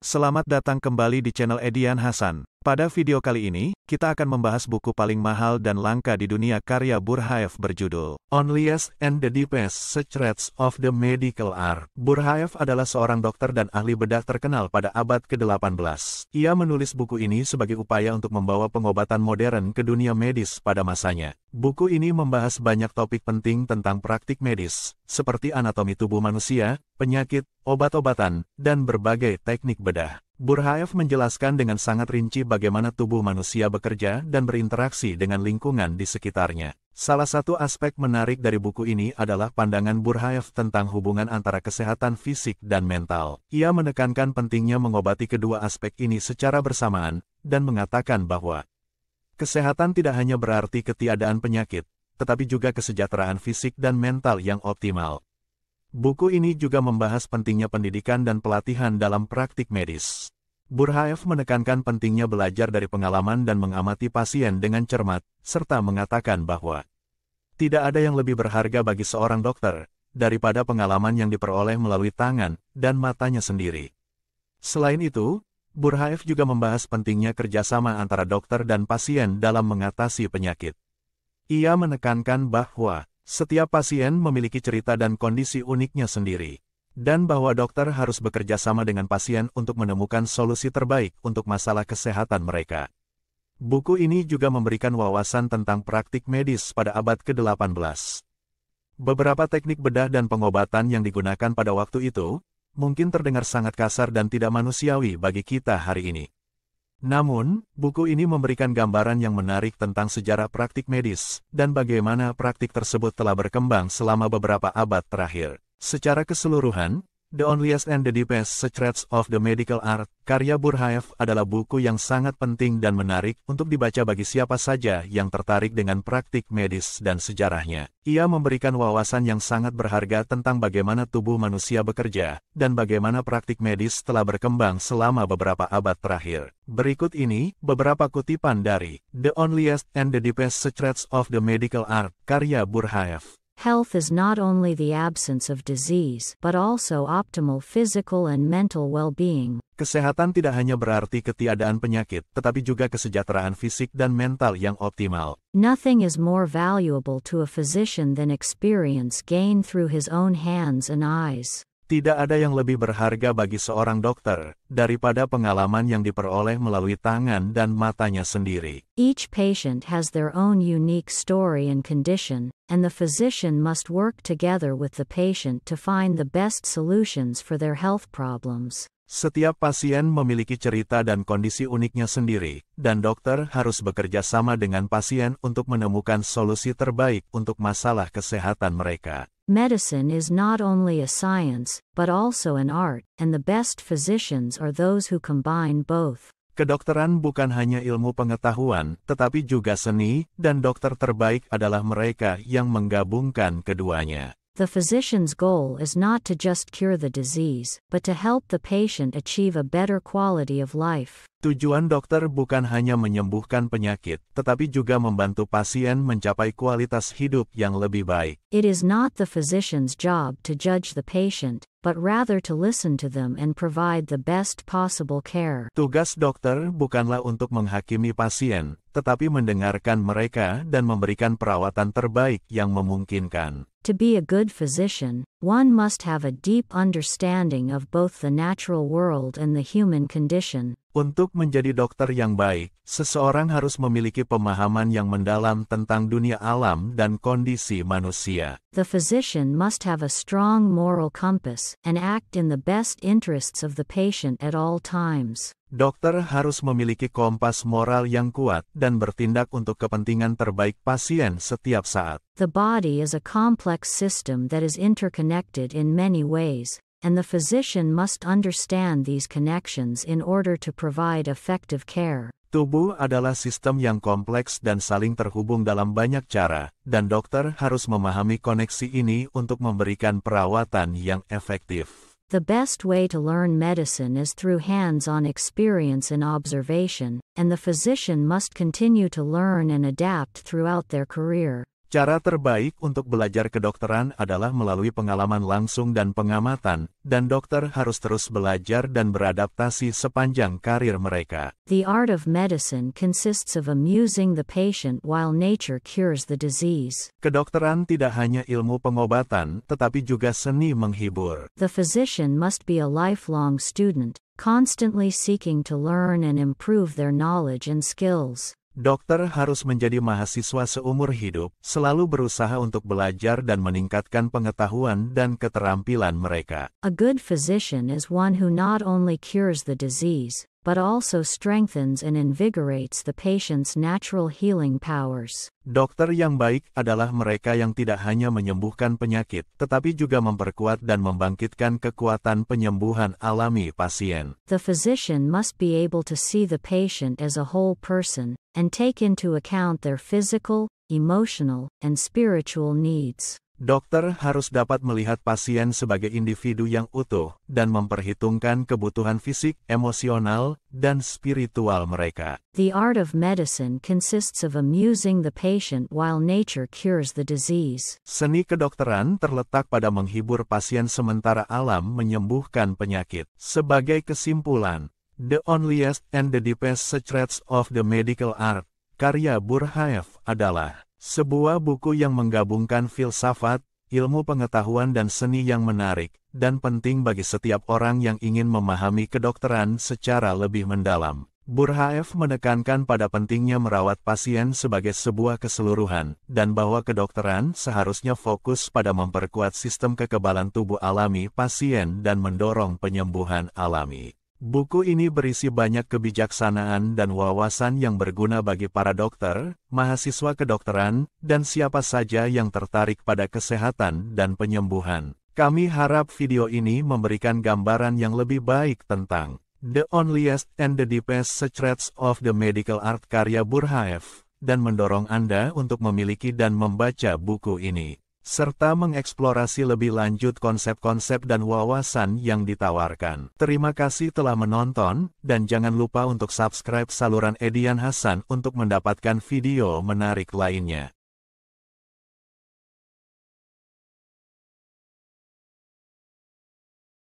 Selamat datang kembali di channel Edian Hasan. Pada video kali ini, kita akan membahas buku paling mahal dan langka di dunia karya Burhaev berjudul Onlyest and the Deepest Secrets of the Medical Art. Burhaev adalah seorang dokter dan ahli bedah terkenal pada abad ke-18. Ia menulis buku ini sebagai upaya untuk membawa pengobatan modern ke dunia medis pada masanya. Buku ini membahas banyak topik penting tentang praktik medis, seperti anatomi tubuh manusia, penyakit, obat-obatan, dan berbagai teknik bedah. Burhaev menjelaskan dengan sangat rinci bagaimana tubuh manusia bekerja dan berinteraksi dengan lingkungan di sekitarnya. Salah satu aspek menarik dari buku ini adalah pandangan Burhaev tentang hubungan antara kesehatan fisik dan mental. Ia menekankan pentingnya mengobati kedua aspek ini secara bersamaan, dan mengatakan bahwa kesehatan tidak hanya berarti ketiadaan penyakit, tetapi juga kesejahteraan fisik dan mental yang optimal. Buku ini juga membahas pentingnya pendidikan dan pelatihan dalam praktik medis. Burhaev menekankan pentingnya belajar dari pengalaman dan mengamati pasien dengan cermat, serta mengatakan bahwa tidak ada yang lebih berharga bagi seorang dokter daripada pengalaman yang diperoleh melalui tangan dan matanya sendiri. Selain itu, Burhaev juga membahas pentingnya kerjasama antara dokter dan pasien dalam mengatasi penyakit. Ia menekankan bahwa setiap pasien memiliki cerita dan kondisi uniknya sendiri, dan bahwa dokter harus bekerja sama dengan pasien untuk menemukan solusi terbaik untuk masalah kesehatan mereka. Buku ini juga memberikan wawasan tentang praktik medis pada abad ke-18. Beberapa teknik bedah dan pengobatan yang digunakan pada waktu itu, mungkin terdengar sangat kasar dan tidak manusiawi bagi kita hari ini. Namun, buku ini memberikan gambaran yang menarik tentang sejarah praktik medis, dan bagaimana praktik tersebut telah berkembang selama beberapa abad terakhir. Secara keseluruhan, The Onlyest and the Deepest Secrets of the Medical Art, karya Burhaev adalah buku yang sangat penting dan menarik untuk dibaca bagi siapa saja yang tertarik dengan praktik medis dan sejarahnya. Ia memberikan wawasan yang sangat berharga tentang bagaimana tubuh manusia bekerja, dan bagaimana praktik medis telah berkembang selama beberapa abad terakhir. Berikut ini, beberapa kutipan dari The Onlyest and the Deepest Secrets of the Medical Art, karya Burhaev. Health is not only the absence of disease, but also optimal physical and mental well-being. Kesehatan tidak hanya berarti ketiadaan penyakit, tetapi juga kesejahteraan fisik dan mental yang optimal. Nothing is more valuable to a physician than experience gained through his own hands and eyes. Tidak ada yang lebih berharga bagi seorang dokter daripada pengalaman yang diperoleh melalui tangan dan matanya sendiri. Each patient has their own unique story and condition, and the physician must work together with the patient to find the best solutions for their health problems. Setiap pasien memiliki cerita dan kondisi uniknya sendiri, dan dokter harus bekerja sama dengan pasien untuk menemukan solusi terbaik untuk masalah kesehatan mereka. Medicine is not only a science, but also an art, and the best physicians are those who combine both. Kedokteran bukan hanya ilmu pengetahuan, tetapi juga seni, dan dokter terbaik adalah mereka yang menggabungkan keduanya. The physician's goal is not to just cure the disease, but to help the patient achieve a better quality of life. Tujuan dokter bukan hanya menyembuhkan penyakit, tetapi juga membantu pasien mencapai kualitas hidup yang lebih baik. It is not the physician's job to judge the patient, but rather to listen to them and provide the best possible care. Tugas dokter bukanlah untuk menghakimi pasien, tetapi mendengarkan mereka dan memberikan perawatan terbaik yang memungkinkan. To be a good physician, one must have a deep understanding of both the natural world and the human condition. Untuk menjadi dokter yang baik, seseorang harus memiliki pemahaman yang mendalam tentang dunia alam dan kondisi manusia. The physician must have a strong moral compass and act in the best interests of the patient at all times. Dokter harus memiliki kompas moral yang kuat dan bertindak untuk kepentingan terbaik pasien setiap saat. The body is a complex system that is interconnected in many ways, and the physician must understand these connections in order to provide effective care. Tubuh adalah sistem yang kompleks dan saling terhubung dalam banyak cara, dan dokter harus memahami koneksi ini untuk memberikan perawatan yang efektif. The best way to learn medicine is through hands-on experience and observation, and the physician must continue to learn and adapt throughout their career. Cara terbaik untuk belajar kedokteran adalah melalui pengalaman langsung dan pengamatan, dan dokter harus terus belajar dan beradaptasi sepanjang karir mereka. The art of medicine consists of amusing the patient while nature cures the disease. Kedokteran tidak hanya ilmu pengobatan, tetapi juga seni menghibur. The physician must be a lifelong student, constantly seeking to learn and improve their knowledge and skills. Dokter harus menjadi mahasiswa seumur hidup, selalu berusaha untuk belajar dan meningkatkan pengetahuan dan keterampilan mereka. A good physician is one who not only cures the disease, but also strengthens and invigorates the patient's natural healing powers. Dokter yang baik adalah mereka yang tidak hanya menyembuhkan penyakit, tetapi juga memperkuat dan membangkitkan kekuatan penyembuhan alami pasien. The physician must be able to see the patient as a whole person, and take into account their physical, emotional, and spiritual needs. Dokter harus dapat melihat pasien sebagai individu yang utuh, dan memperhitungkan kebutuhan fisik, emosional, dan spiritual mereka. The art of medicine consists of amusing the patient while nature cures the disease. Seni kedokteran terletak pada menghibur pasien sementara alam menyembuhkan penyakit. Sebagai kesimpulan, The Onlyest and the Deepest Secrets of the Medical Art, karya Burhaev, adalah sebuah buku yang menggabungkan filsafat, ilmu pengetahuan dan seni yang menarik, dan penting bagi setiap orang yang ingin memahami kedokteran secara lebih mendalam. Burhaev menekankan pada pentingnya merawat pasien sebagai sebuah keseluruhan, dan bahwa kedokteran seharusnya fokus pada memperkuat sistem kekebalan tubuh alami pasien dan mendorong penyembuhan alami. Buku ini berisi banyak kebijaksanaan dan wawasan yang berguna bagi para dokter, mahasiswa kedokteran, dan siapa saja yang tertarik pada kesehatan dan penyembuhan. Kami harap video ini memberikan gambaran yang lebih baik tentang The Onlyest and the Deepest Secrets of the Medical Art karya Burhaev, dan mendorong Anda untuk memiliki dan membaca buku ini, serta mengeksplorasi lebih lanjut konsep-konsep dan wawasan yang ditawarkan. Terima kasih telah menonton, dan jangan lupa untuk subscribe saluran Edian Hasan untuk mendapatkan video menarik lainnya.